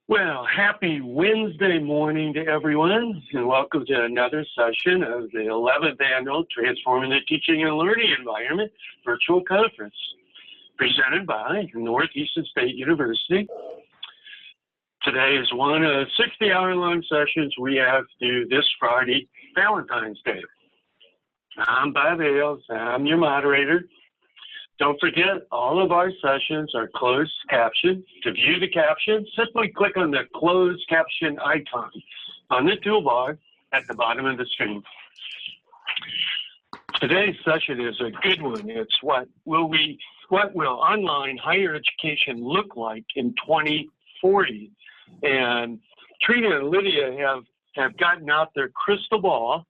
Well, happy Wednesday morning to everyone, and welcome to another session of the 11th Annual Transforming the Teaching and Learning Environment Virtual Conference, presented by Northeastern State University. Today is one of 60-hour-long sessions we have due this Friday, Valentine's Day. I'm Bob Ailes, I'm your moderator. Don't forget, all of our sessions are closed captioned. To view the caption, simply click on the closed caption icon on the toolbar at the bottom of the screen. Today's session is a good one. It's what will online higher education look like in 2040? And Trina and Lydia have gotten out their crystal ball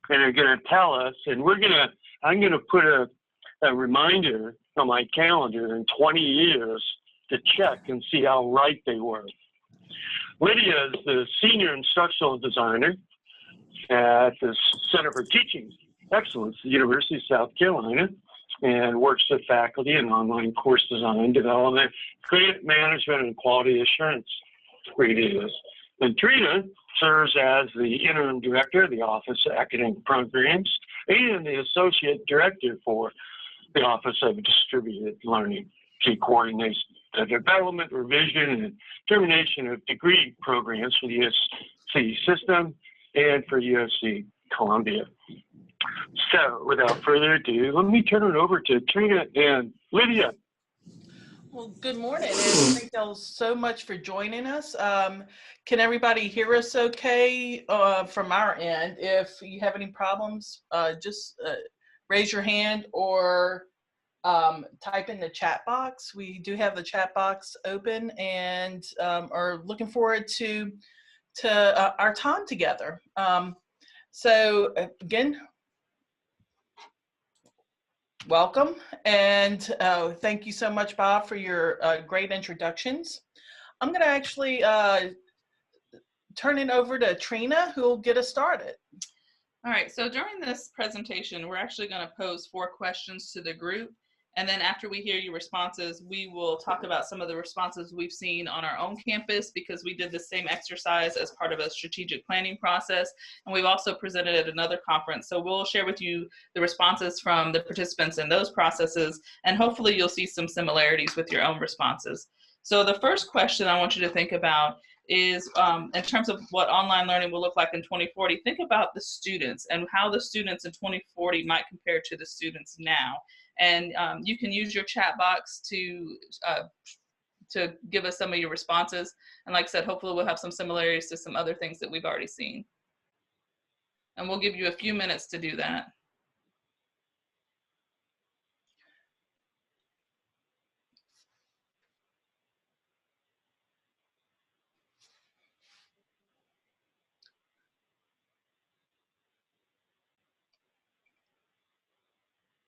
and are going to tell us, and I'm going to put a reminder on my calendar in 20 years to check and see how right they were. Lydia is the Senior Instructional Designer at the Center for Teaching Excellence at the University of South Carolina and works with faculty in online course design, development, credit management, and quality assurance reviews. And Trina serves as the Interim Director of the Office of Academic Programs and the Associate Director for the Office of Distributed Learning. She coordinates the development, revision, and termination of degree programs for the USC system and for USC Columbia. So without further ado, let me turn it over to Trina and Lydia. Well, good morning, and thank y'all so much for joining us. Can everybody hear us okay from our end? If you have any problems, just raise your hand or type in the chat box. We do have the chat box open and are looking forward to our time together. So again, welcome, and thank you so much, Bob, for your great introductions. I'm going to actually turn it over to Trina, who will get us started. All right, so during this presentation, we're actually going to pose 4 questions to the group. And then after we hear your responses, we will talk about some of the responses we've seen on our own campus, because we did the same exercise as part of a strategic planning process. And we've also presented at another conference. So we'll share with you the responses from the participants in those processes, and hopefully you'll see some similarities with your own responses. So the first question I want you to think about is in terms of what online learning will look like in 2040, think about the students and how the students in 2040 might compare to the students now. And you can use your chat box to give us some of your responses. And like I said, hopefully we'll have some similarities to some other things that we've already seen. And we'll give you a few minutes to do that.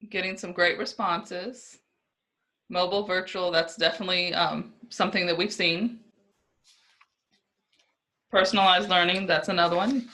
Getting some great responses. Mobile, virtual, that's definitely something that we've seen. Personalized learning, that's another one.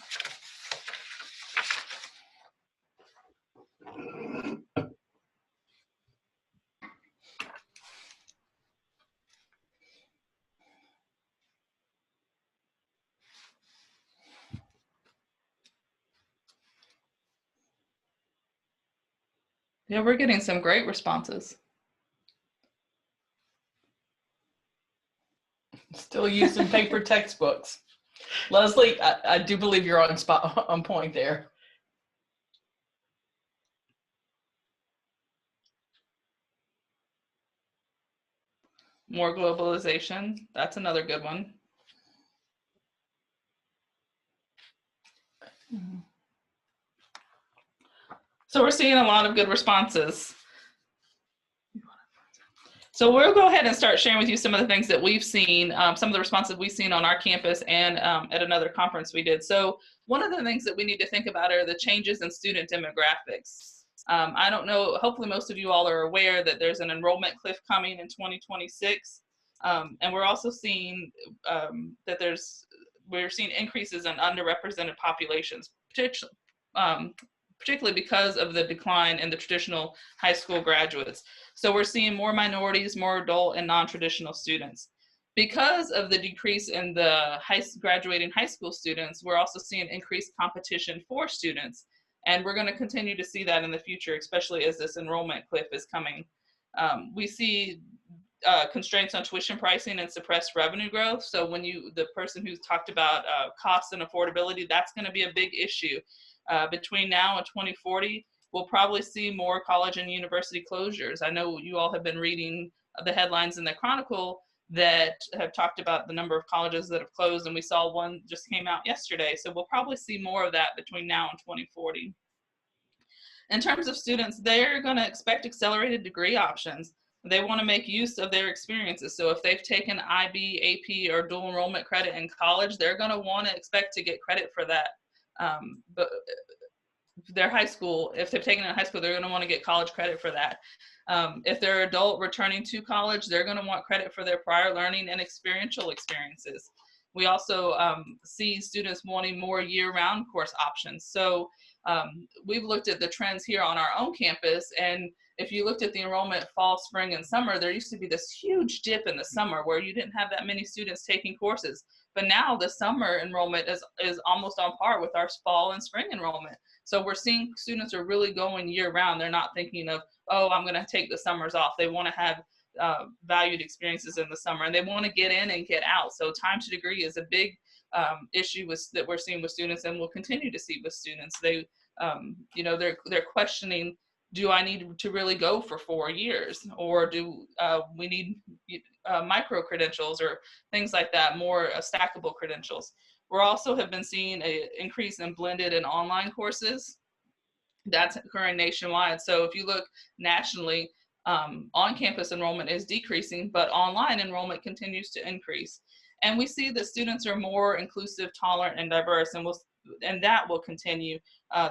Yeah, we're getting some great responses. Still using paper textbooks. Leslie, I do believe you're on point there. More globalization, that's another good one. So we're seeing a lot of good responses. So we'll go ahead and start sharing with you some of the things that we've seen, some of the responses we've seen on our campus and at another conference we did. So one of the things that we need to think about are the changes in student demographics. I don't know, hopefully most of you all are aware that there's an enrollment cliff coming in 2026. And we're also seeing that we're seeing increases in underrepresented populations, particularly because of the decline in the traditional high school graduates. So we're seeing more minorities, more adult and non-traditional students. Because of the decrease in the graduating high school students, we're also seeing increased competition for students. And we're going to continue to see that in the future, especially as this enrollment cliff is coming. We see constraints on tuition pricing and suppressed revenue growth. So when the person who's talked about cost and affordability, that's going to be a big issue. Between now and 2040, we'll probably see more college and university closures. I know you all have been reading the headlines in the Chronicle that have talked about the number of colleges that have closed, and we saw one just came out yesterday. So we'll probably see more of that between now and 2040. In terms of students, they're going to expect accelerated degree options. They want to make use of their experiences. So if they've taken IB, AP, or dual enrollment credit in college, they're going to want to expect to get credit for that. But their high school, if they've taken it in high school, they're going to want to get college credit for that. If they're adult returning to college, they're going to want credit for their prior learning and experiential experiences. We also see students wanting more year-round course options. So we've looked at the trends here on our own campus, and if you looked at the enrollment fall, spring, and summer, there used to be this huge dip in the summer where you didn't have that many students taking courses. But now the summer enrollment is almost on par with our fall and spring enrollment. So we're seeing students are really going year-round. They're not thinking of, oh, I'm going to take the summers off. They want to have valued experiences in the summer, and they want to get in and get out. So time to degree is a big issue that we're seeing with students, and we'll continue to see with students. They, they're questioning, do I need to really go for 4 years, or do we need micro credentials or things like that, more stackable credentials? We also have been seeing an increase in blended and online courses. That's occurring nationwide. So if you look nationally, on-campus enrollment is decreasing, but online enrollment continues to increase. And we see that students are more inclusive, tolerant, and diverse, and that will continue.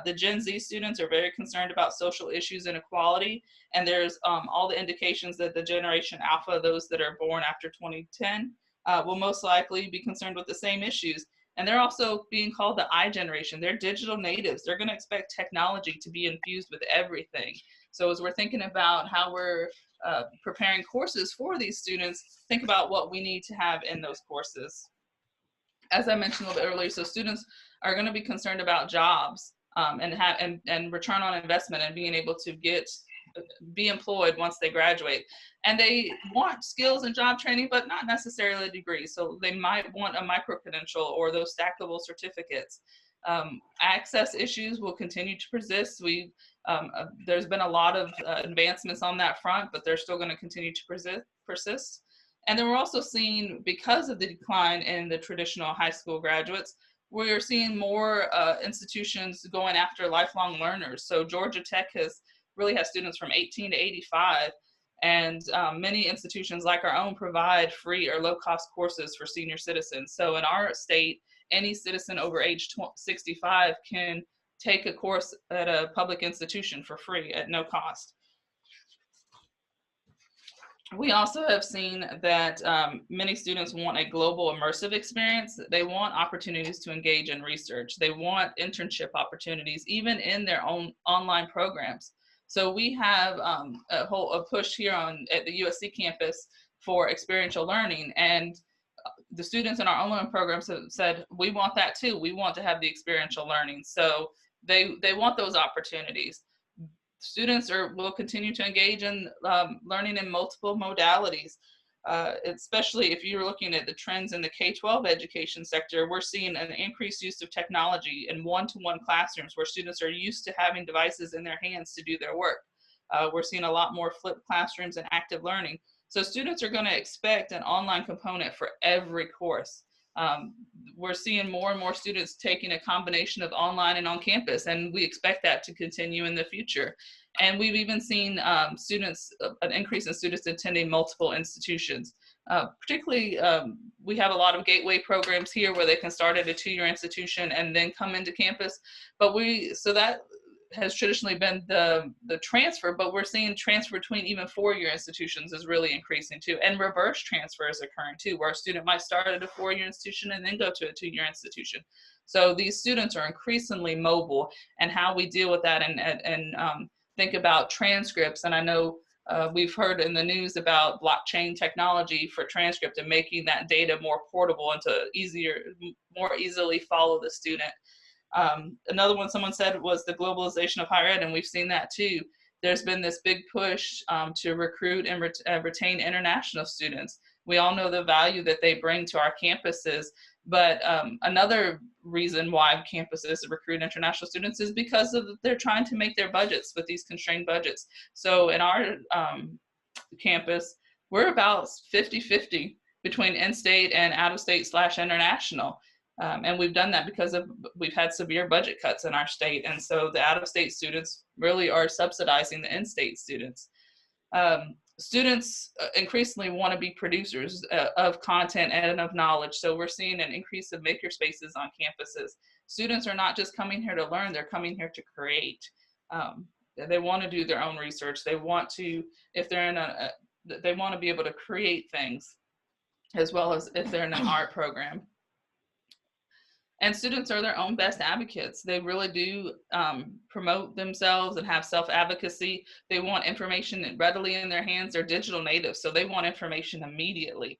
The Gen Z students are very concerned about social issues and equality, and there's all the indications that the Generation Alpha, those that are born after 2010, will most likely be concerned with the same issues. And they're also being called the I generation. They're digital natives. They're going to expect technology to be infused with everything. So as we're thinking about how we're preparing courses for these students, think about what we need to have in those courses. As I mentioned a little bit earlier, so students are going to be concerned about jobs and return on investment and being able to be employed once they graduate. And they want skills and job training, but not necessarily a degree. So they might want a micro-credential or those stackable certificates. Access issues will continue to persist. There's been a lot of advancements on that front, but they're still going to continue to persist. And then we're also seeing, because of the decline in the traditional high school graduates, we're seeing more institutions going after lifelong learners. So Georgia Tech really has students from 18 to 85, and many institutions like our own provide free or low-cost courses for senior citizens. So in our state, any citizen over age 65 can take a course at a public institution for free at no cost. We also have seen that many students want a global immersive experience. They want opportunities to engage in research. They want internship opportunities, even in their own online programs. So we have a push here at the USC campus for experiential learning, and the students in our online programs have said, we want that too. We want to have the experiential learning. So they want those opportunities. Students will continue to engage in learning in multiple modalities, especially if you're looking at the trends in the K-12 education sector. We're seeing an increased use of technology in one-to-one classrooms where students are used to having devices in their hands to do their work. We're seeing a lot more flipped classrooms and active learning. So students are going to expect an online component for every course. We're seeing more and more students taking a combination of online and on campus, and we expect that to continue in the future. And we've even seen an increase in students attending multiple institutions. Particularly, we have a lot of gateway programs here where they can start at a 2-year institution and then come into campus. So that has traditionally been the transfer, but we're seeing transfer between even 4-year institutions is really increasing too. And reverse transfer is occurring too, where a student might start at a 4-year institution and then go to a 2-year institution. So these students are increasingly mobile, and how we deal with that and think about transcripts. And I know We've heard in the news about blockchain technology for transcript and making that data more portable and to more easily follow the student. Another one someone said was the globalization of higher ed, and we've seen that too. There's been this big push to recruit and retain international students. We all know the value that they bring to our campuses, but another reason why campuses recruit international students is because they're trying to make their budgets with these constrained budgets. So in our campus, we're about 50-50 between in-state and out-of-state / international. And we've done that because we've had severe budget cuts in our state. And so the out-of-state students really are subsidizing the in-state students. Students increasingly want to be producers of content and of knowledge. So we're seeing an increase of maker spaces on campuses. Students are not just coming here to learn, they're coming here to create. They want to do their own research. They want to, if they're in they want to be able to create things, as well as if they're in an art program. And students are their own best advocates. They really do promote themselves and have self-advocacy. They want information readily in their hands. They're digital natives, so they want information immediately.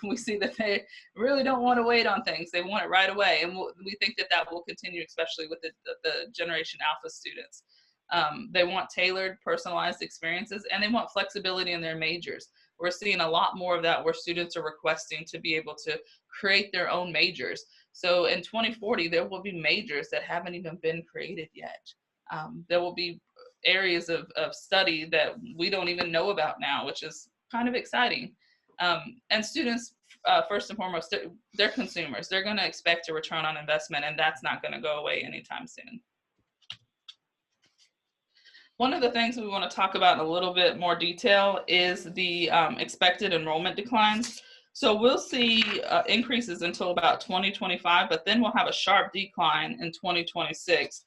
We see that they really don't want to wait on things. They want it right away. And we think that will continue, especially with the Generation Alpha students. They want tailored, personalized experiences, and they want flexibility in their majors. We're seeing a lot more of that, where students are requesting to be able to create their own majors. So in 2040, there will be majors that haven't even been created yet. There will be areas of study that we don't even know about now, which is kind of exciting. And students, first and foremost, they're consumers. They're going to expect a return on investment, and that's not going to go away anytime soon. One of the things we want to talk about in a little bit more detail is the expected enrollment declines. So we'll see increases until about 2025, but then we'll have a sharp decline in 2026.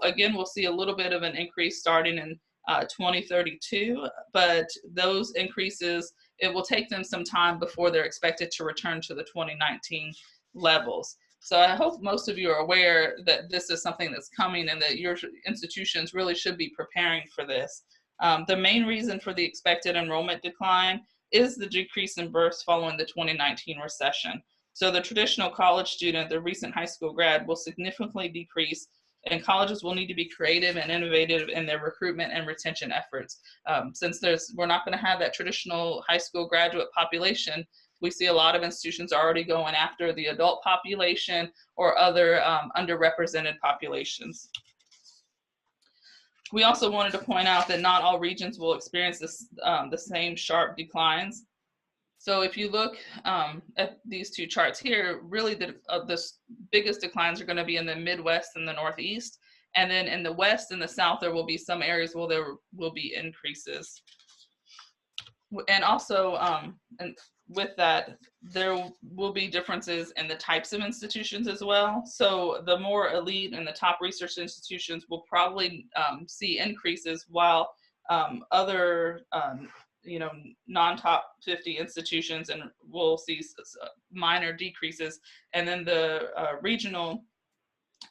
Again, we'll see a little bit of an increase starting in 2032, but those increases, it will take them some time before they're expected to return to the 2019 levels. So I hope most of you are aware that this is something that's coming and that your institutions really should be preparing for this. The main reason for the expected enrollment decline is the decrease in births following the 2019 recession. So the traditional college student, the recent high school grad, will significantly decrease, and colleges will need to be creative and innovative in their recruitment and retention efforts. Since we're not going to have that traditional high school graduate population, we see a lot of institutions already going after the adult population or other underrepresented populations. We also wanted to point out that not all regions will experience the same sharp declines. So if you look at these two charts here, really the biggest declines are going to be in the Midwest and the Northeast. And then in the West and the South, there will be some areas where there will be increases. And also, and with that, there will be differences in the types of institutions as well. So the more elite and the top research institutions will probably see increases, while other non-top 50 institutions and we'll see minor decreases. And then the regional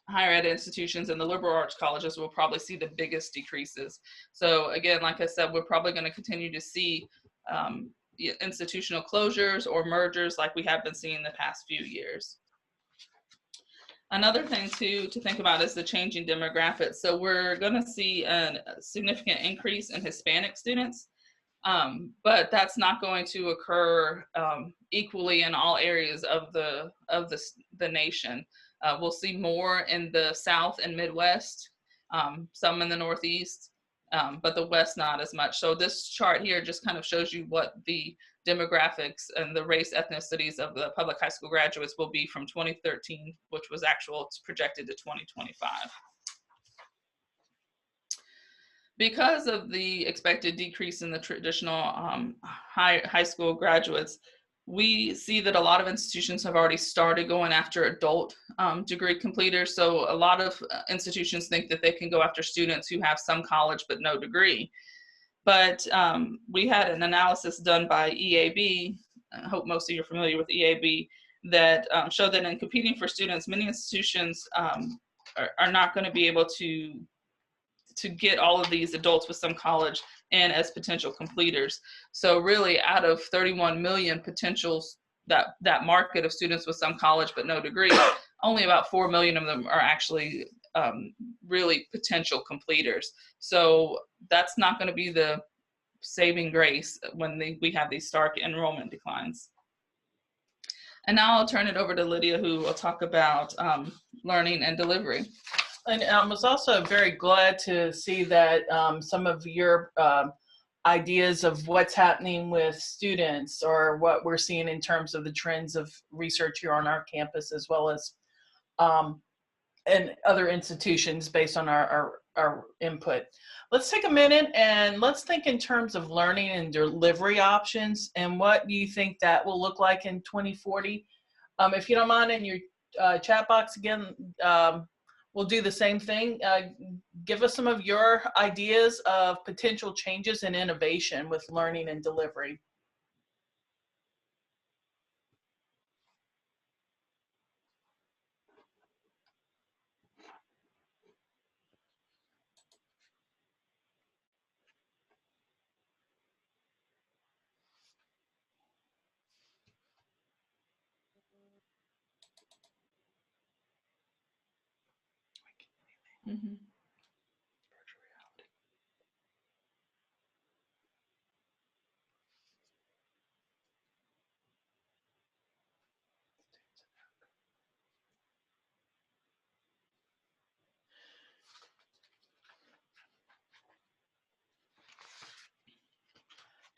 higher ed institutions and the liberal arts colleges will probably see the biggest decreases. So again, like I said, we're probably going to continue to see institutional closures or mergers like we have been seeing the past few years. Another thing to think about is the changing demographics. So we're going to see a significant increase in Hispanic students, but that's not going to occur equally in all areas of the nation. We'll see more in the South and Midwest, some in the Northeast, but the West not as much. So this chart here just kind of shows you what the demographics and the race ethnicities of the public high school graduates will be from 2013, which was actual, it's projected to 2025. Because of the expected decrease in the traditional high school graduates, we see that a lot of institutions have already started going after adult degree completers. So a lot of institutions think that they can go after students who have some college but no degree. But we had an analysis done by EAB, I hope most of you are familiar with EAB, that showed that in competing for students, many institutions are not going to be able to get all of these adults with some college and as potential completers. So really, out of 31 million potentials, that market of students with some college but no degree, only about 4 million of them are actually really potential completers. So that's not going to be the saving grace when we have these stark enrollment declines. And now I'll turn it over to Lydia, who will talk about learning and delivery. And I was also very glad to see that some of your ideas of what's happening with students, or what we're seeing in terms of the trends of research here on our campus, as well as and other institutions based on our input. Let's take a minute and let's think in terms of learning and delivery options, and what do you think that will look like in 2040? If you don't mind, in your chat box again, we'll do the same thing. Give us some of your ideas of potential changes and innovation with learning and delivery. Mm-hmm.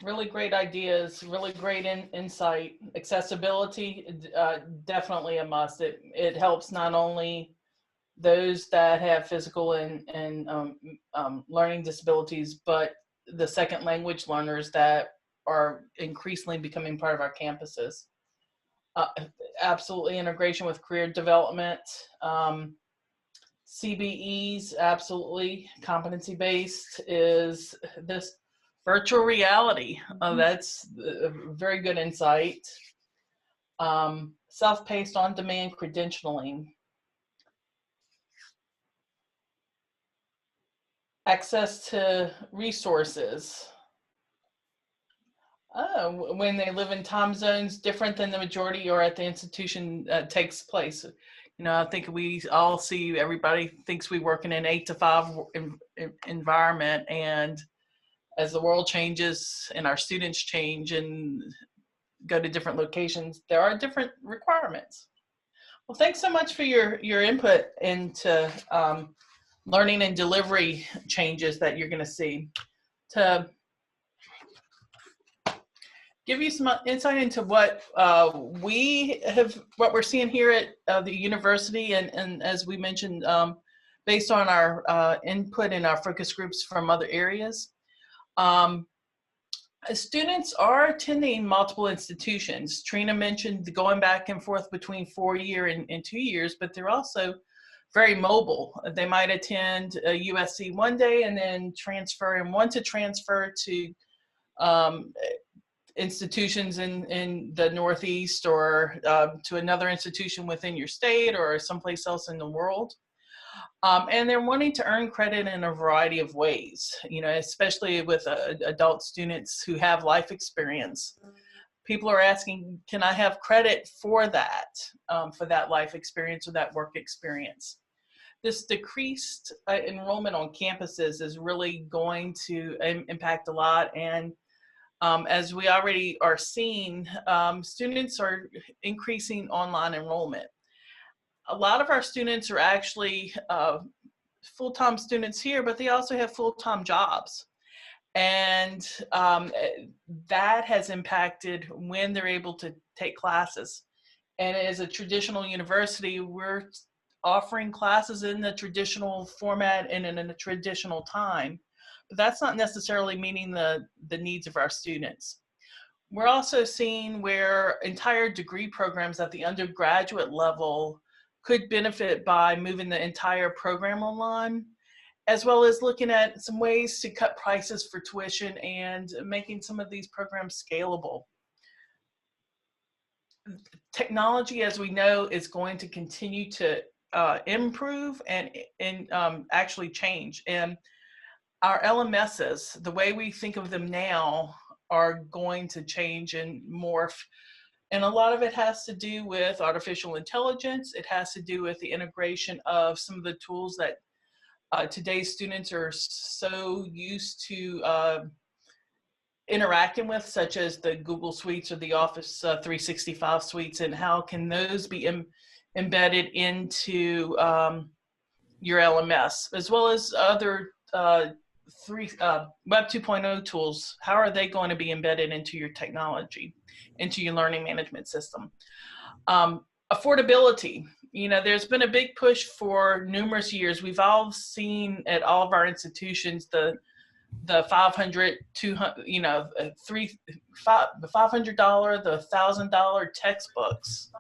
Really great ideas, really great insight. Accessibility, definitely a must. It helps not only those that have physical and learning disabilities, but the second language learners that are increasingly becoming part of our campuses. Absolutely integration with career development. CBEs, absolutely competency-based, is this virtual reality. That's a very good insight. Self-paced on-demand credentialing. Access to resources. When they live in time zones different than the majority or at the institution takes place. You know, I think we all see, everybody thinks we work in an 8 to 5 environment, and as the world changes and our students change and go to different locations, there are different requirements. Well, thanks so much for your input into learning and delivery changes that you're going to see. To give you some insight into what what we're seeing here at the university, and as we mentioned, based on our input and our focus groups from other areas. Students are attending multiple institutions. Trina mentioned going back and forth between 4-year and 2 years, but they're also very mobile. They might attend USC one day and then transfer, and want to transfer to institutions in the Northeast, or to another institution within your state or someplace else in the world. And they're wanting to earn credit in a variety of ways, you know, especially with adult students who have life experience. People are asking, can I have credit for that life experience or that work experience? This decreased enrollment on campuses is really going to impact a lot. And as we already are seeing, students are increasing online enrollment. A lot of our students are actually full-time students here, but they also have full-time jobs. And that has impacted when they're able to take classes. And as a traditional university, we're offering classes in the traditional format and in a traditional time. But that's not necessarily meeting the needs of our students. We're also seeing where entire degree programs at the undergraduate level could benefit by moving the entire program online, as well as looking at some ways to cut prices for tuition and making some of these programs scalable. Technology, as we know, is going to continue to improve and actually change. And our LMSs, the way we think of them now, are going to change and morph. And a lot of it has to do with artificial intelligence. It has to do with the integration of some of the tools that today's students are so used to interacting with, such as the Google Suites or the Office 365 suites, and how can those be embedded into your LMS, as well as other Web 2.0 tools. How are they going to be embedded into your technology, into your learning management system? Affordability. There's been a big push for numerous years. We've all seen at all of our institutions the $500, $200, the $500, the $1,000 textbooks,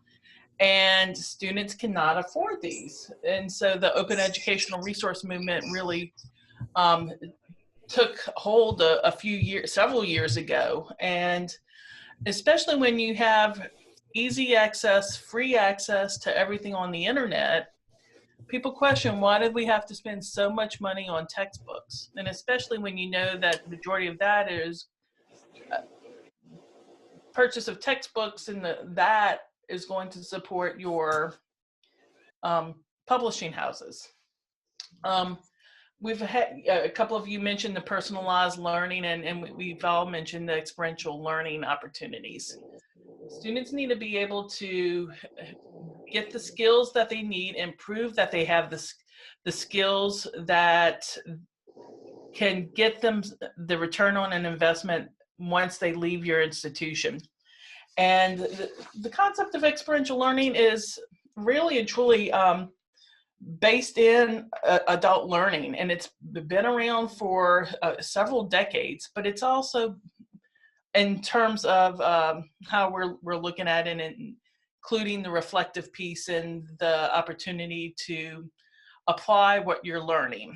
and students cannot afford these. And so the open educational resource movement really took hold several years ago, and especially when you have easy access, free access to everything on the internet, people question, why did we have to spend so much money on textbooks? And especially when you know that the majority of that is purchase of textbooks, and that is going to support your publishing houses. We've had a couple of you mentioned the personalized learning, and we've all mentioned the experiential learning opportunities. Students need to be able to get the skills that they need and prove that they have the skills that can get them the return on an investment once they leave your institution. And the concept of experiential learning is really and truly based in adult learning, and it's been around for several decades, but it's also in terms of how we're looking at it, and including the reflective piece and the opportunity to apply what you're learning.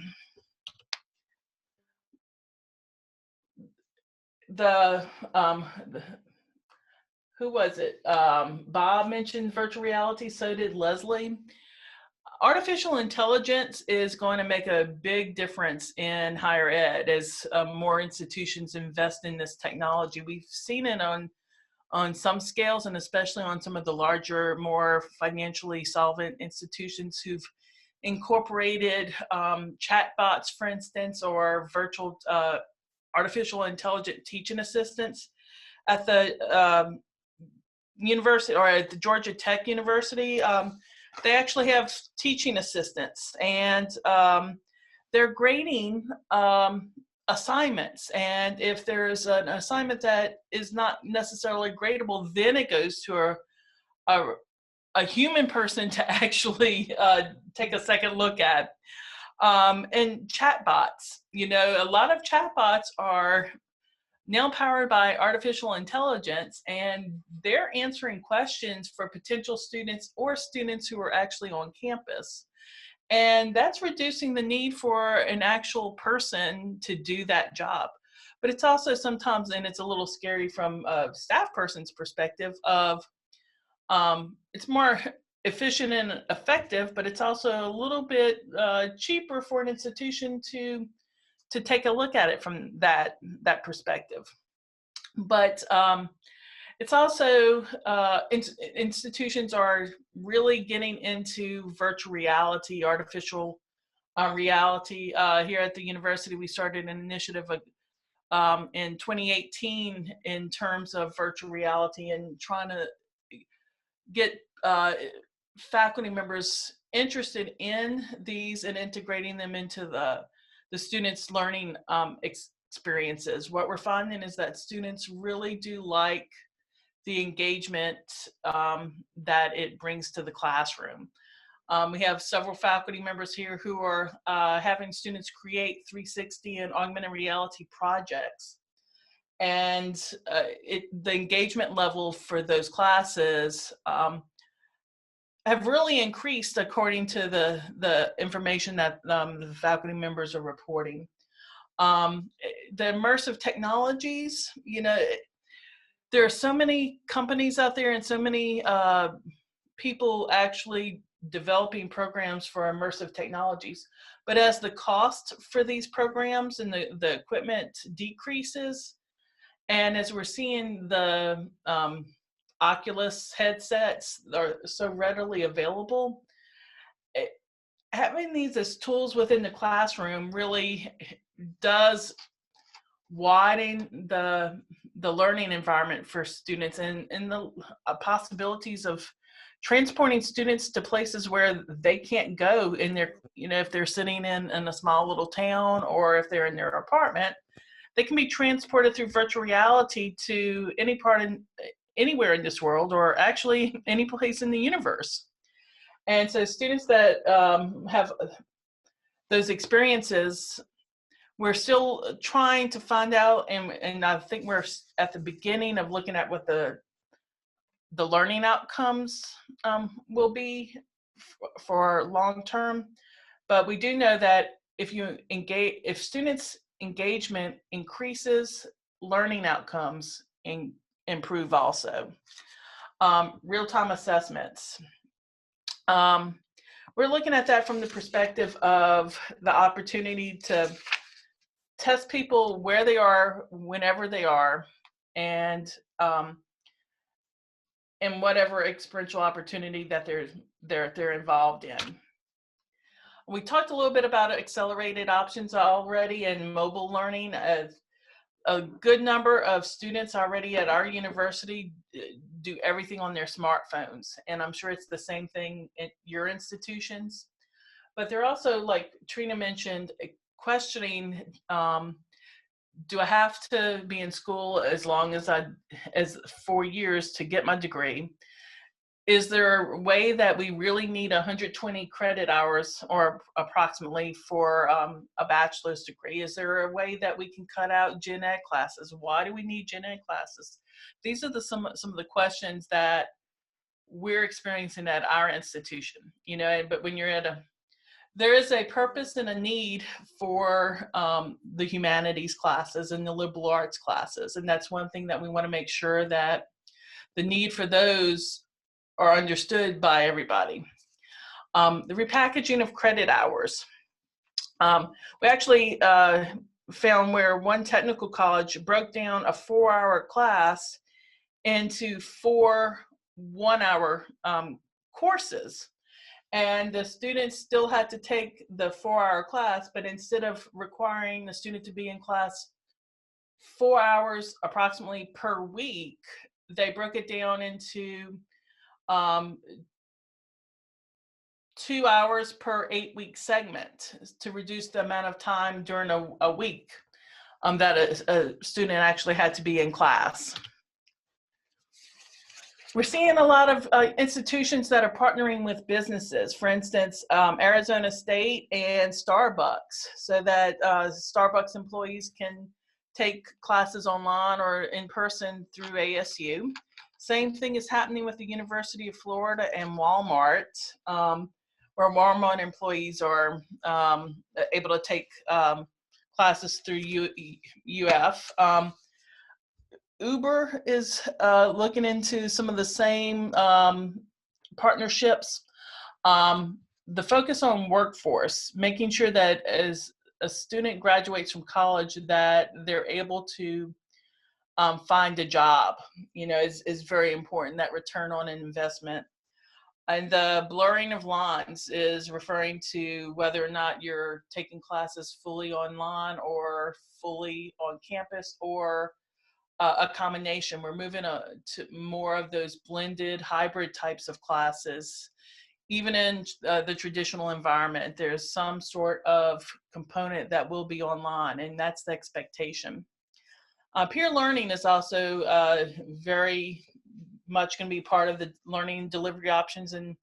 Who was it? Bob mentioned virtual reality, so did Leslie. Artificial intelligence is going to make a big difference in higher ed as more institutions invest in this technology. We've seen it on some scales, and especially on some of the larger, more financially solvent institutions who've incorporated chatbots, for instance, or virtual artificial intelligent teaching assistants. At the university, or at the Georgia Tech University, they actually have teaching assistants, and they're grading assignments. And if there's an assignment that is not necessarily gradable, then it goes to a human person to actually take a second look at. And chatbots, a lot of chatbots are now powered by artificial intelligence, and they're answering questions for potential students or students who are actually on campus. And that's reducing the need for an actual person to do that job. But it's also sometimes, and it's a little scary from a staff person's perspective of, it's more efficient and effective, but it's also a little bit cheaper for an institution to take a look at it from that perspective. But it's also, institutions are really getting into virtual reality, artificial reality. Here at the university, we started an initiative in 2018 in terms of virtual reality, and trying to get faculty members interested in these and integrating them into the students' learning experiences. What we're finding is that students really do like the engagement that it brings to the classroom. We have several faculty members here who are having students create 360 and augmented reality projects. And the engagement level for those classes have really increased according to the information that the faculty members are reporting. The immersive technologies, there are so many companies out there, and so many people actually developing programs for immersive technologies. But as the cost for these programs and the equipment decreases, and as we're seeing the Oculus headsets are so readily available, having these as tools within the classroom really does widen the learning environment for students, and the possibilities of transporting students to places where they can't go in their, if they're sitting in a small little town, or if they're in their apartment, they can be transported through virtual reality to anywhere in this world, or actually any place in the universe. And so students that have those experiences, we're still trying to find out, and I think we're at the beginning of looking at what the learning outcomes will be for long term. But we do know that if students' engagement increases, learning outcomes improve also. Real-time assessments. We're looking at that from the perspective of the opportunity to test people where they are, whenever they are, and whatever experiential opportunity that they're involved in. We talked a little bit about accelerated options already and mobile learning. A good number of students already at our university do everything on their smartphones, and I'm sure it's the same thing at your institutions. But they're also, like Trina mentioned, questioning, do I have to be in school as 4 years to get my degree? Is there a way that we really need 120 credit hours, or approximately, for a bachelor's degree? Is there a way that we can cut out gen ed classes? Why do we need gen ed classes? These are some of the questions that we're experiencing at our institution. But when you're there is a purpose and a need for the humanities classes and the liberal arts classes, and that's one thing that we want to make sure that the need for those are understood by everybody. The repackaging of credit hours. We actually found where one technical college broke down a 4-hour class into 4 one-hour courses. And the students still had to take the 4-hour class, but instead of requiring the student to be in class 4 hours approximately per week, they broke it down into 2 hours per 8-week segment to reduce the amount of time during a week that a student actually had to be in class. We're seeing a lot of institutions that are partnering with businesses, for instance, Arizona State and Starbucks, so that Starbucks employees can take classes online or in person through ASU. Same thing is happening with the University of Florida and Walmart, where Walmart employees are able to take classes through UF. Uber is looking into some of the same partnerships. The focus on workforce, making sure that as a student graduates from college that they're able to find a job, is very important, that return on investment. And the blurring of lines is referring to whether or not you're taking classes fully online or fully on campus, or a combination. We're moving to more of those blended hybrid types of classes. Even in the traditional environment, there's some sort of component that will be online, and that's the expectation. Peer learning is also very much going to be part of the learning delivery options in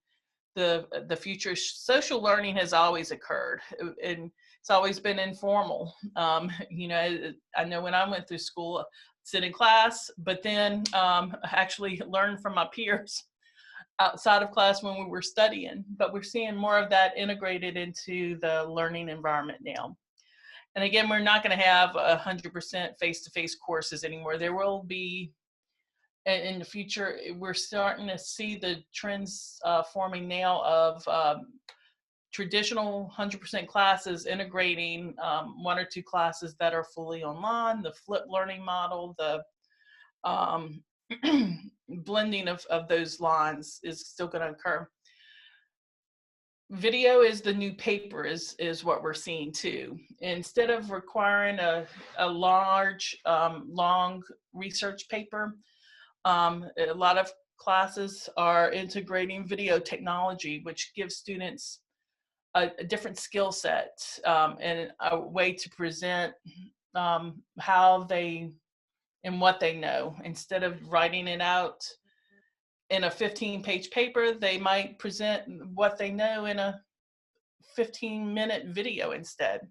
the future. Social learning has always occurred, and it's always been informal. I know when I went through school, sit in class, but then actually learn from my peers outside of class when we were studying. But we're seeing more of that integrated into the learning environment now. And again, we're not going to have 100% face-to-face courses anymore. There will be in the future, we're starting to see the trends forming now of traditional 100% classes integrating 1 or 2 classes that are fully online, the flipped learning model, the um, blending of those lines is still going to occur. Video is the new paper is what we're seeing too. Instead of requiring a large, long research paper, a lot of classes are integrating video technology, which gives students a different skill set and a way to present how they and what they know. Instead of writing it out in a 15-page paper, they might present what they know in a 15-minute video instead.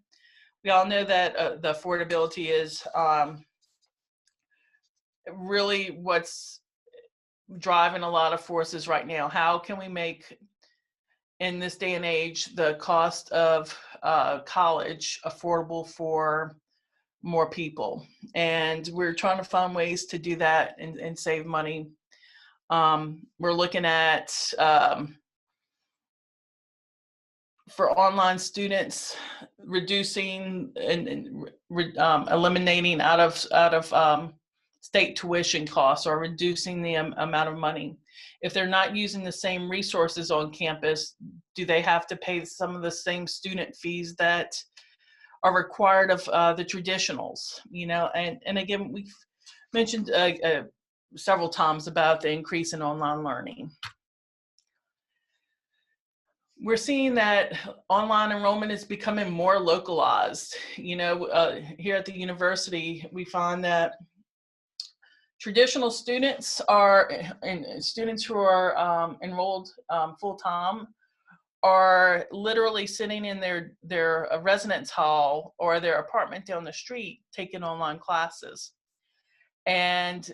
We all know that the affordability is really what's driving a lot of forces right now. How can we make, in this day and age, the cost of college affordable for more people? And we're trying to find ways to do that and save money. We're looking at for online students, reducing and eliminating out of state tuition costs, or reducing the amount of money. If they're not using the same resources on campus, do they have to pay some of the same student fees that are required of the traditionals? You know, and again, we've mentioned several times about the increase in online learning. We're seeing that online enrollment is becoming more localized. You know, here at the university, we find that traditional students and students who are enrolled full-time are literally sitting in their residence hall or their apartment down the street taking online classes. And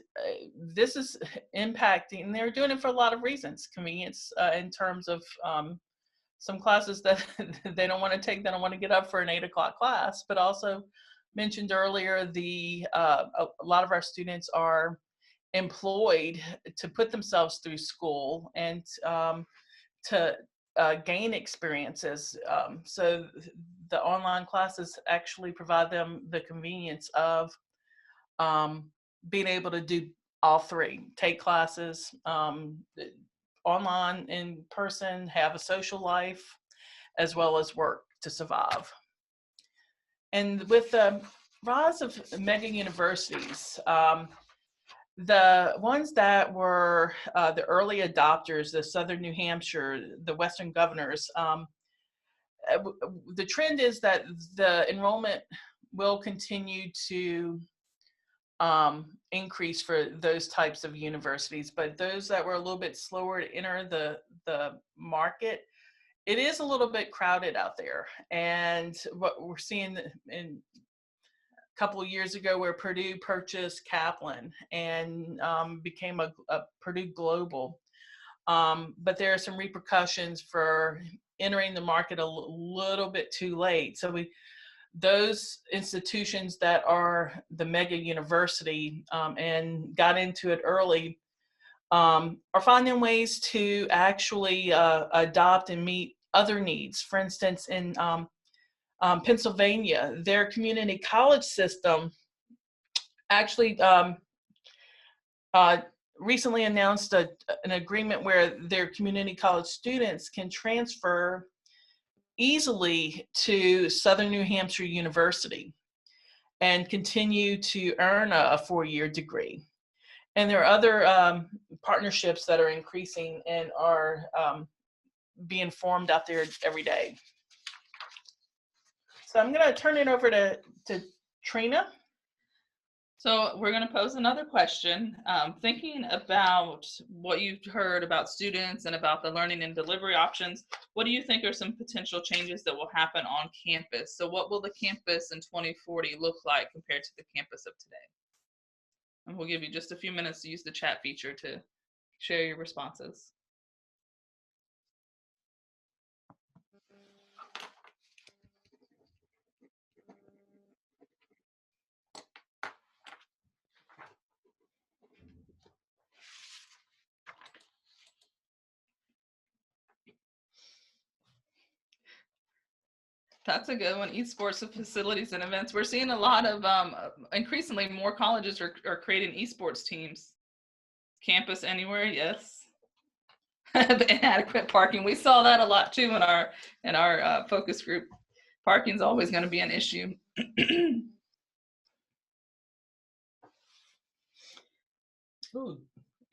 this is impacting, they're doing it for a lot of reasons. Convenience in terms of some classes that they don't want to take, they don't want to get up for an 8 o'clock class, but also mentioned earlier, a lot of our students are employed to put themselves through school and to gain experiences. So the online classes actually provide them the convenience of being able to do all three: take classes, online, in person, have a social life, as well as work to survive. And with the rise of mega universities, the ones that were the early adopters, the Southern New Hampshire, the Western Governors, the trend is that the enrollment will continue to increase for those types of universities, but those that were a little bit slower to enter the market, it is a little bit crowded out there. And what we're seeing in a couple of years ago, where Purdue purchased Kaplan and became a Purdue Global, but there are some repercussions for entering the market a little bit too late. So those institutions that are the mega university and got into it early are finding ways to actually adopt and meet other needs. For instance, in Pennsylvania, their community college system actually recently announced an agreement where their community college students can transfer easily to Southern New Hampshire University and continue to earn a 4-year degree. And there are other partnerships that are increasing and are being formed out there every day. So I'm going to turn it over to Trina. So we're going to pose another question. Thinking about what you've heard about students and about the learning and delivery options, what do you think are some potential changes that will happen on campus? So what will the campus in 2040 look like compared to the campus of today? And we'll give you just a few minutes to use the chat feature to share your responses. That's a good one. Esports facilities and events. We're seeing a lot of increasingly more colleges are creating esports teams. Campus anywhere, yes. Inadequate parking. We saw that a lot too in our focus group. Parking's always going to be an issue. Ooh.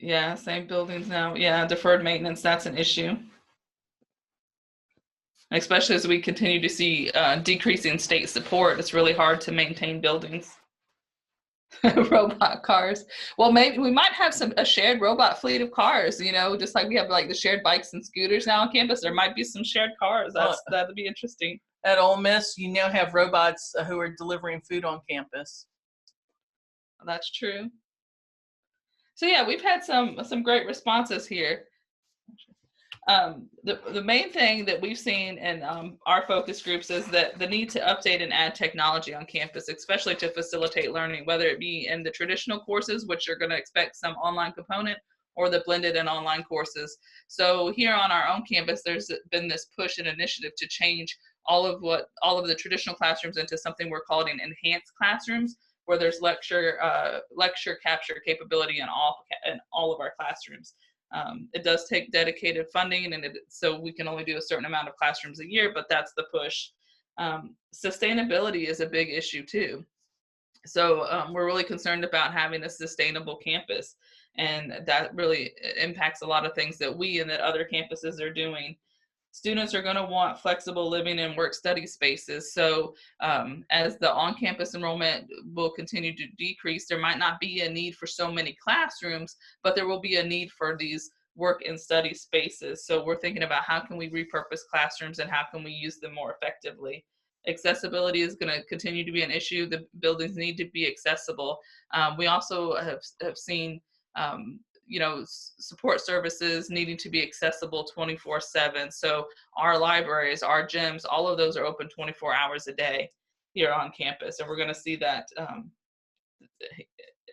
Yeah, same buildings now. Yeah, deferred maintenance, that's an issue. Especially as we continue to see decreasing state support, it's really hard to maintain buildings. Robot cars. Well, maybe we might have a shared robot fleet of cars, you know, just like we have like the shared bikes and scooters now on campus. There might be some shared cars. That'd be interesting. At Ole Miss, you now have robots who are delivering food on campus. That's true. So yeah, we've had some great responses here. The main thing that we've seen in our focus groups is that the need to update and add technology on campus, especially to facilitate learning, whether it be in the traditional courses, which are going to expect some online component, or the blended and online courses. So here on our own campus, there's been this push and initiative to change all of the traditional classrooms into something we're calling enhanced classrooms, where there's lecture capture capability in all of our classrooms. It does take dedicated funding, and so we can only do a certain amount of classrooms a year, but that's the push. Sustainability is a big issue too. So we're really concerned about having a sustainable campus, and that really impacts a lot of things that we and that other campuses are doing. Students are going to want flexible living and work study spaces. So as the on-campus enrollment will continue to decrease, there might not be a need for so many classrooms, but there will be a need for these work and study spaces. So we're thinking about how can we repurpose classrooms and how can we use them more effectively. Accessibility is going to continue to be an issue. The buildings need to be accessible. We also have seen support services needing to be accessible 24/7. So our libraries, our gyms, all of those are open 24 hours a day here on campus. And we're going to see that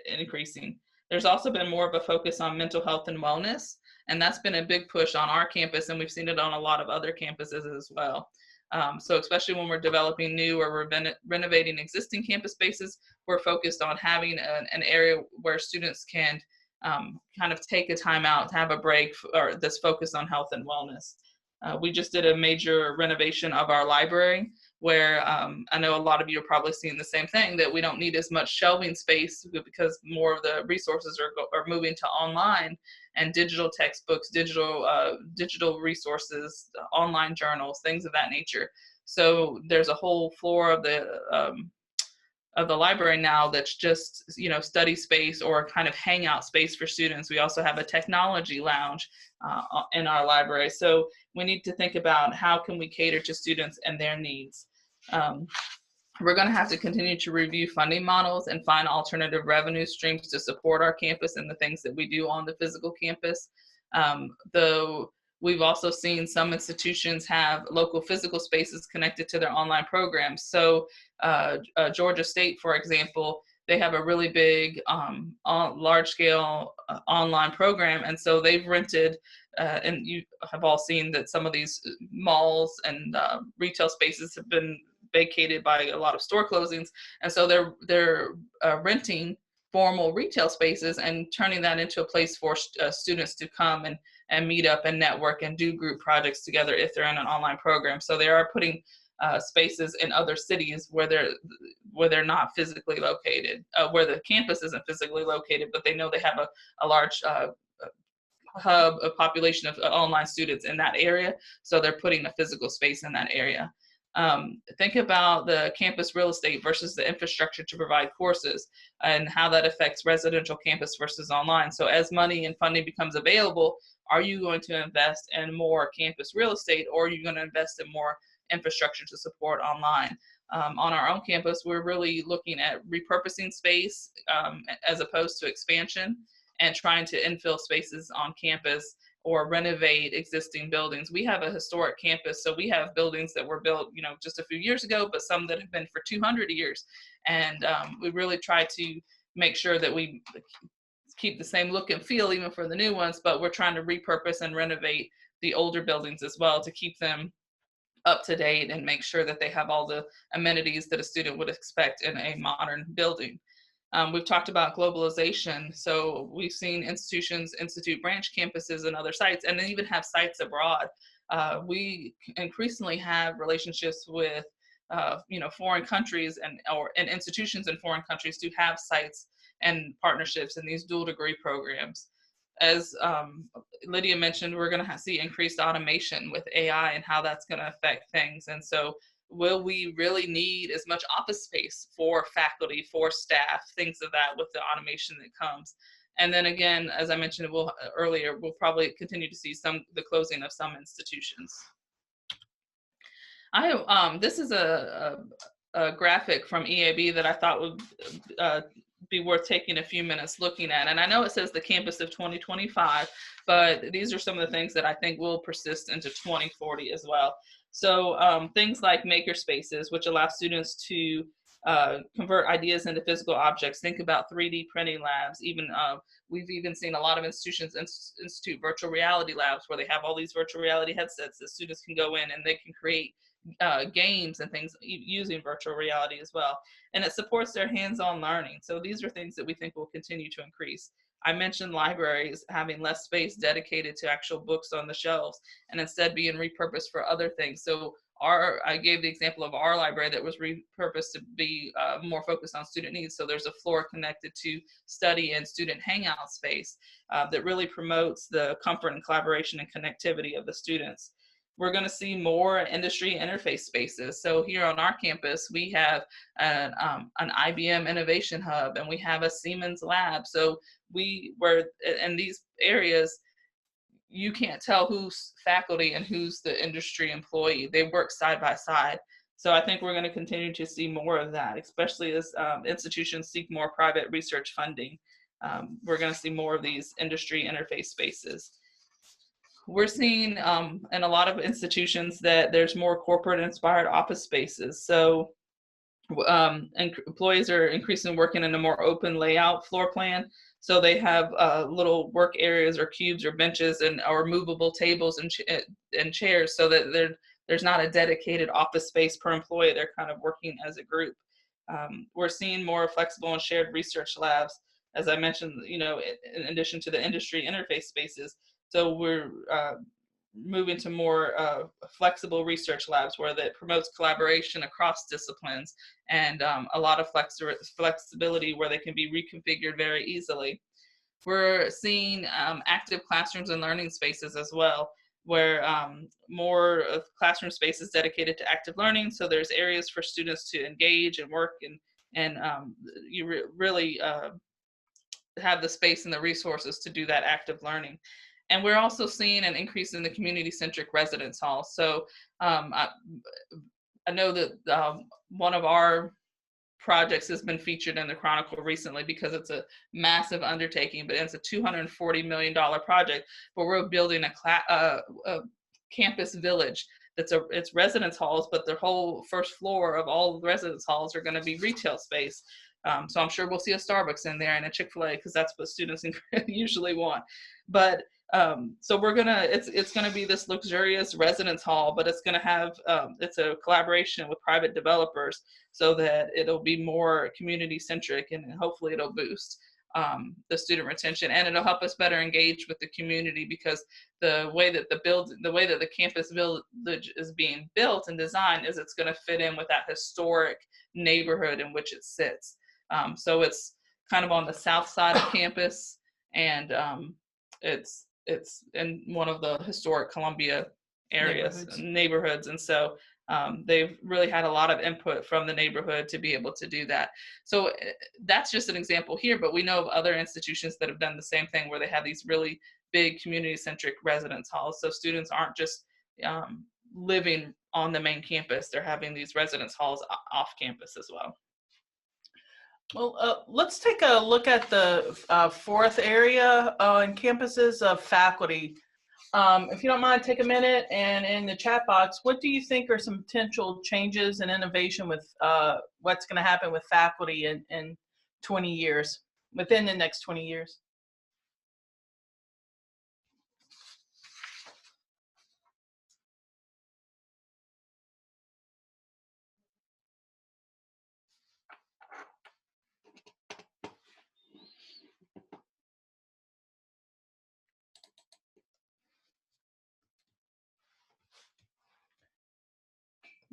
increasing. There's also been more of a focus on mental health and wellness. And that's been a big push on our campus. And we've seen it on a lot of other campuses as well. So especially when we're developing new or renovating existing campus spaces, we're focused on having an area where students can kind of take a time out, have a break, or that's focused on health and wellness. We just did a major renovation of our library where I know a lot of you are probably seeing the same thing, that we don't need as much shelving space because more of the resources are moving to online and digital textbooks, digital resources, online journals, things of that nature. So there's a whole floor of the library now that's just study space or kind of hangout space for students. We also have a technology lounge in our library. So we need to think about how can we cater to students and their needs. We're going to have to continue to review funding models and find alternative revenue streams to support our campus and the things that we do on the physical campus. Though we've also seen some institutions have local physical spaces connected to their online programs. So Georgia State, for example, they have a really big, large-scale online program. And so they've rented, and you have all seen that some of these malls and retail spaces have been vacated by a lot of store closings. And so they're renting formal retail spaces and turning that into a place for students to come and meet up and network and do group projects together if they're in an online program. So they are putting spaces in other cities where they're not physically located, where the campus isn't physically located, but they know they have a large hub, a population of online students in that area. So they're putting a physical space in that area. Think about the campus real estate versus the infrastructure to provide courses and how that affects residential campus versus online. So as money and funding becomes available, are you going to invest in more campus real estate, or are you going to invest in more infrastructure to support online? On our own campus, we're really looking at repurposing space as opposed to expansion, and trying to infill spaces on campus or renovate existing buildings. We have a historic campus, so we have buildings that were built, just a few years ago, but some that have been for 200 years. And we really try to make sure that we keep the same look and feel even for the new ones, but we're trying to repurpose and renovate the older buildings as well to keep them up to date and make sure that they have all the amenities that a student would expect in a modern building. We've talked about globalization. So we've seen institutions institute branch campuses and other sites, and then even have sites abroad. We increasingly have relationships with foreign countries and institutions in foreign countries to have sites and partnerships in these dual degree programs. As Lydia mentioned, we're going to see increased automation with AI and how that's going to affect things. And so will we really need as much office space for faculty, for staff, things of that with the automation that comes? And then again, as I mentioned earlier, we'll probably continue to see the closing of some institutions. This is a graphic from EAB that I thought would be worth taking a few minutes looking at. And I know it says the campus of 2025, but these are some of the things that I think will persist into 2040 as well. So things like maker spaces, which allow students to convert ideas into physical objects. Think about 3D printing labs. We've even seen a lot of institutions institute virtual reality labs where they have all these virtual reality headsets that students can go in and they can create games and things using virtual reality as well. And it supports their hands-on learning. So these are things that we think will continue to increase. I mentioned libraries having less space dedicated to actual books on the shelves and instead being repurposed for other things. So I gave the example of our library that was repurposed to be more focused on student needs. So there's a floor connected to study and student hangout space that really promotes the comfort and collaboration and connectivity of the students. We're going to see more industry interface spaces. So here on our campus, we have an IBM Innovation Hub, and we have a Siemens Lab. So we're in these areas, you can't tell who's faculty and who's the industry employee. They work side by side. So I think we're going to continue to see more of that, especially as institutions seek more private research funding. We're going to see more of these industry interface spaces. We're seeing in a lot of institutions that there's more corporate inspired office spaces. So employees are increasingly working in a more open layout floor plan. So they have little work areas or cubes or benches or movable tables and chairs, so that there's not a dedicated office space per employee. They're kind of working as a group. We're seeing more flexible and shared research labs, as I mentioned, in addition to the industry interface spaces. So we're moving to more flexible research labs where that promotes collaboration across disciplines and a lot of flexibility where they can be reconfigured very easily. We're seeing active classrooms and learning spaces as well, where more of classroom space is dedicated to active learning. So there's areas for students to engage and work and you really have the space and the resources to do that active learning. And we're also seeing an increase in the community-centric residence halls. So I know that one of our projects has been featured in the Chronicle recently because it's a massive undertaking, but it's a $240 million project where we're building a campus village. It's residence halls, but the whole first floor of all the residence halls are going to be retail space. So I'm sure we'll see a Starbucks in there and a Chick-fil-A because that's what students usually want. But so it's gonna be this luxurious residence hall, but it's gonna have it's a collaboration with private developers so that it'll be more community centric and hopefully it'll boost the student retention and it'll help us better engage with the community because the way that the campus village is being built and designed is it's going to fit in with that historic neighborhood in which it sits. So it's kind of on the south side of campus and it's in one of the historic Columbia areas, neighborhoods. And so they've really had a lot of input from the neighborhood to be able to do that. So that's just an example here, but we know of other institutions that have done the same thing where they have these really big community-centric residence halls. So students aren't just living on the main campus, they're having these residence halls off campus as well. Well, let's take a look at the fourth area on campuses of faculty. If you don't mind, take a minute and in the chat box, what do you think are some potential changes and innovation with what's going to happen with faculty in 20 years, within the next 20 years?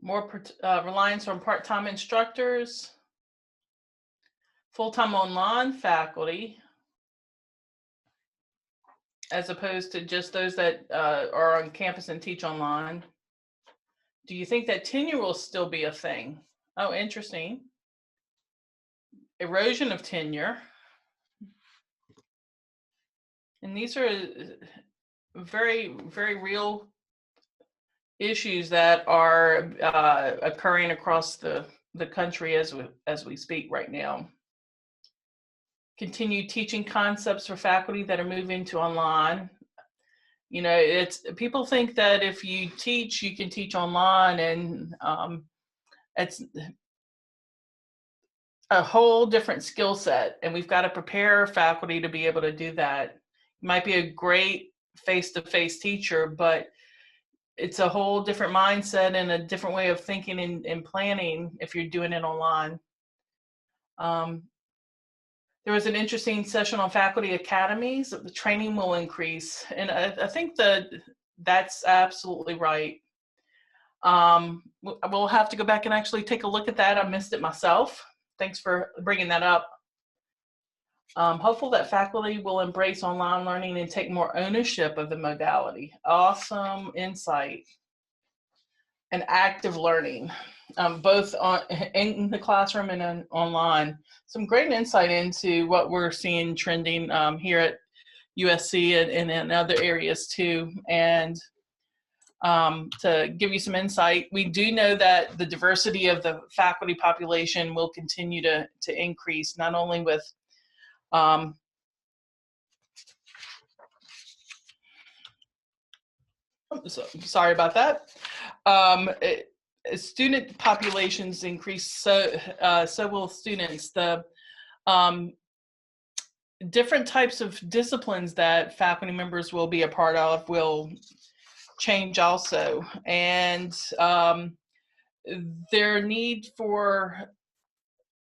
more reliance on part-time instructors, full-time online faculty, as opposed to just those that are on campus and teach online. Do you think that tenure will still be a thing? Oh, interesting. Erosion of tenure. And these are very, very real issues that are occurring across the country as we speak right now. Continue teaching concepts for faculty that are moving to online. You know, it's people think that if you teach, you can teach online, and it's a whole different skill set, and we've got to prepare faculty to be able to do that. You might be a great face-to-face teacher, but it's a whole different mindset and a different way of thinking and planning if you're doing it online. There was an interesting session on faculty academies. The training will increase, and I think that's absolutely right. We'll have to go back and actually take a look at that. I missed it myself. Thanks for bringing that up. Hopeful that faculty will embrace online learning and take more ownership of the modality. Awesome insight. And active learning, both in the classroom and online. Some great insight into what we're seeing trending here at USC and in other areas too. And to give you some insight, we do know that the diversity of the faculty population will continue to increase, not only with sorry about that. Student populations increase, so will students. The different types of disciplines that faculty members will be a part of will change also, and their need for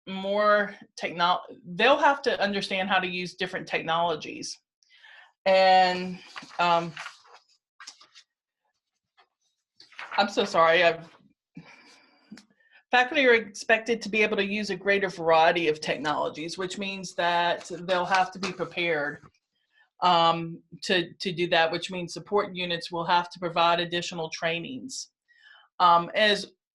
more technology, they'll have to understand how to use different technologies. And I'm so sorry, faculty are expected to be able to use a greater variety of technologies, which means that they'll have to be prepared to do that, which means support units will have to provide additional trainings.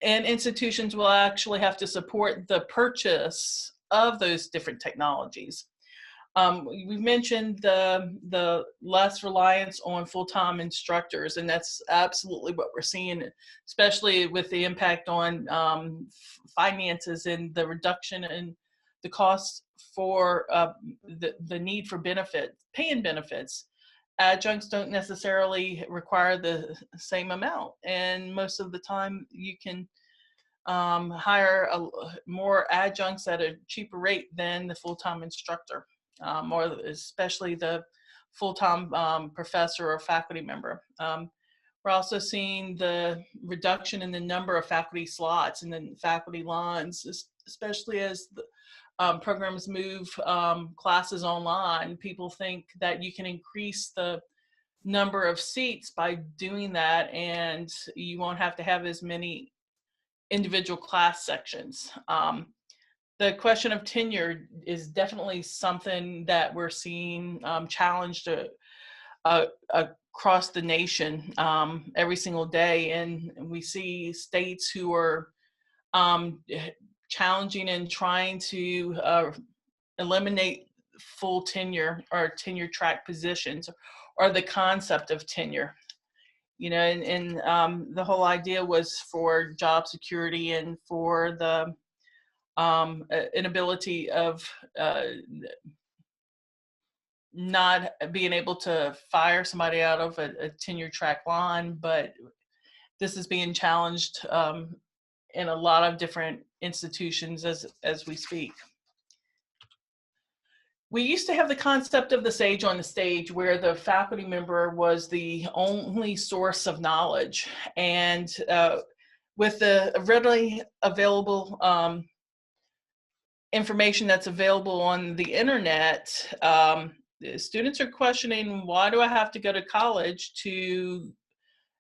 And institutions will actually have to support the purchase of those different technologies. We've mentioned the less reliance on full-time instructors, and that's absolutely what we're seeing, especially with the impact on finances and the reduction in the cost for the need for paying benefits. Adjuncts don't necessarily require the same amount, and most of the time you can hire more adjuncts at a cheaper rate than the full-time instructor, or especially the full-time professor or faculty member. We're also seeing the reduction in the number of faculty slots and then faculty lines, especially as the programs move classes online. People think that you can increase the number of seats by doing that, and you won't have to have as many individual class sections. The question of tenure is definitely something that we're seeing challenged across the nation every single day, and we see states who are challenging and trying to eliminate full tenure or tenure track positions, or the concept of tenure. You know, and the whole idea was for job security and for the inability of not being able to fire somebody out of a tenure track line, but this is being challenged in a lot of different institutions as we speak. We used to have the concept of the sage on the stage, where the faculty member was the only source of knowledge. And with the readily available information that's available on the internet, students are questioning, why do I have to go to college to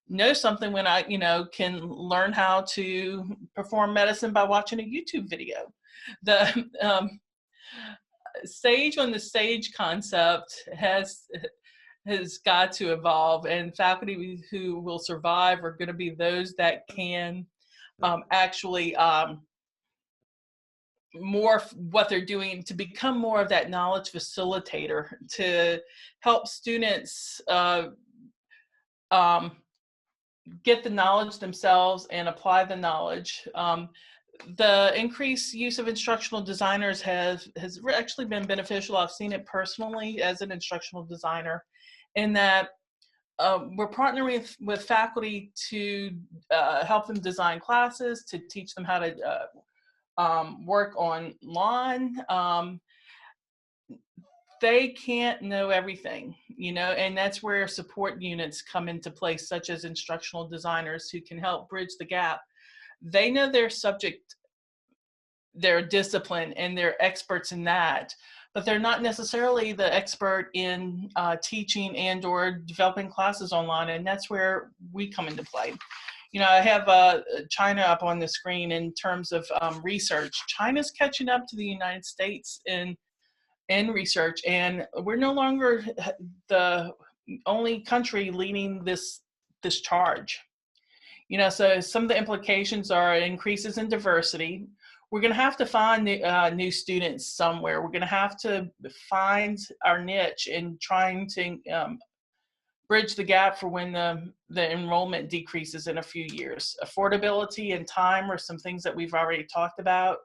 know something when I, can learn how to perform medicine by watching a YouTube video. The Sage on the Stage concept has got to evolve, and faculty who will survive are going to be those that can actually morph what they're doing to become more of that knowledge facilitator to help students get the knowledge themselves and apply the knowledge. The increased use of instructional designers has actually been beneficial. I've seen it personally as an instructional designer, in that we're partnering with faculty to help them design classes, to teach them how to work online. They can't know everything, and that's where support units come into place, such as instructional designers who can help bridge the gap. They know their subject, their discipline, and they're experts in that, but they're not necessarily the expert in teaching and or developing classes online, and that's where we come into play. I have China up on the screen in terms of research. China's catching up to the United States in research, and we're no longer the only country leading this charge. So some of the implications are increases in diversity. We're going to have to find new students somewhere. We're going to have to find our niche in trying to bridge the gap for when the enrollment decreases in a few years. Affordability and time are some things that we've already talked about.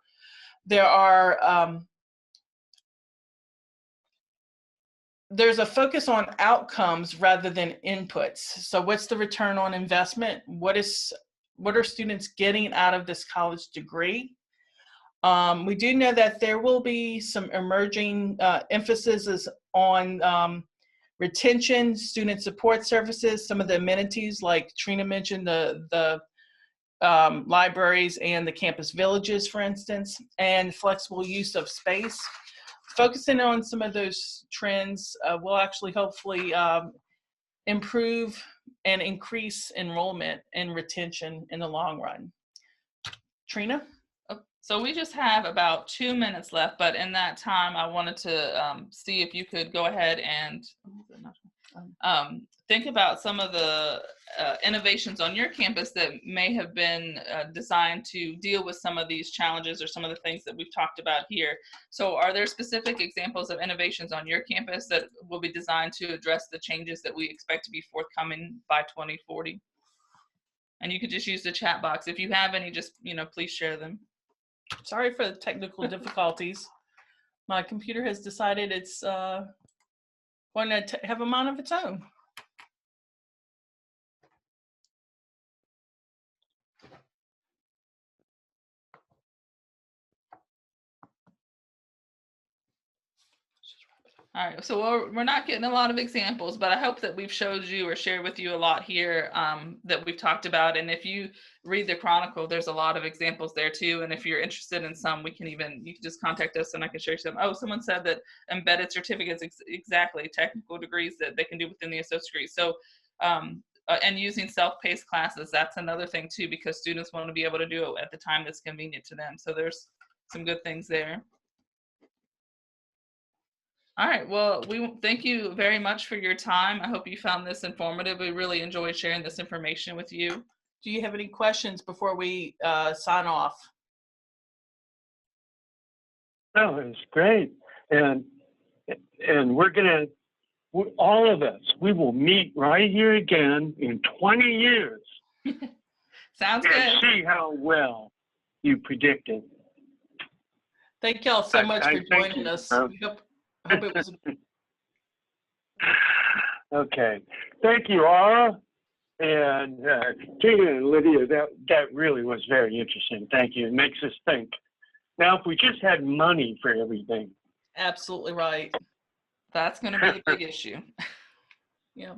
There are there's a focus on outcomes rather than inputs. So what's the return on investment? What are students getting out of this college degree? We do know that there will be some emerging emphasis on retention, student support services, some of the amenities like Trina mentioned, the libraries and the campus villages, for instance, and flexible use of space. Focusing on some of those trends will actually hopefully improve and increase enrollment and retention in the long run. Trina? So we just have about 2 minutes left, but in that time, I wanted to see if you could go ahead and think about some of the innovations on your campus that may have been designed to deal with some of these challenges or some of the things that we've talked about here. So are there specific examples of innovations on your campus that will be designed to address the changes that we expect to be forthcoming by 2040? And you could just use the chat box. If you have any, just, please share them. Sorry for the technical difficulties. My computer has decided it's going to have a mind of its own. All right, so we're not getting a lot of examples, but I hope that we've showed you or shared with you a lot here that we've talked about. And if you read the Chronicle, there's a lot of examples there too. And if you're interested in some, you can just contact us and I can share some. Oh, someone said that embedded certificates, exactly, technical degrees that they can do within the associate degree. So, and using self-paced classes, that's another thing too, because students want to be able to do it at the time that's convenient to them. So there's some good things there. All right, well, we thank you very much for your time. I hope you found this informative. We really enjoyed sharing this information with you. Do you have any questions before we sign off? No, it's great. And we're going to, all of us, we will meet right here again in 20 years. Sounds and good. See how well you predicted. Thank y'all so much for joining us. We hope it was. Okay. Thank you, Aura. And Tina and Lydia, that really was very interesting. Thank you. It makes us think. Now, if we just had money for everything. Absolutely right. That's going to be a big issue. Yeah.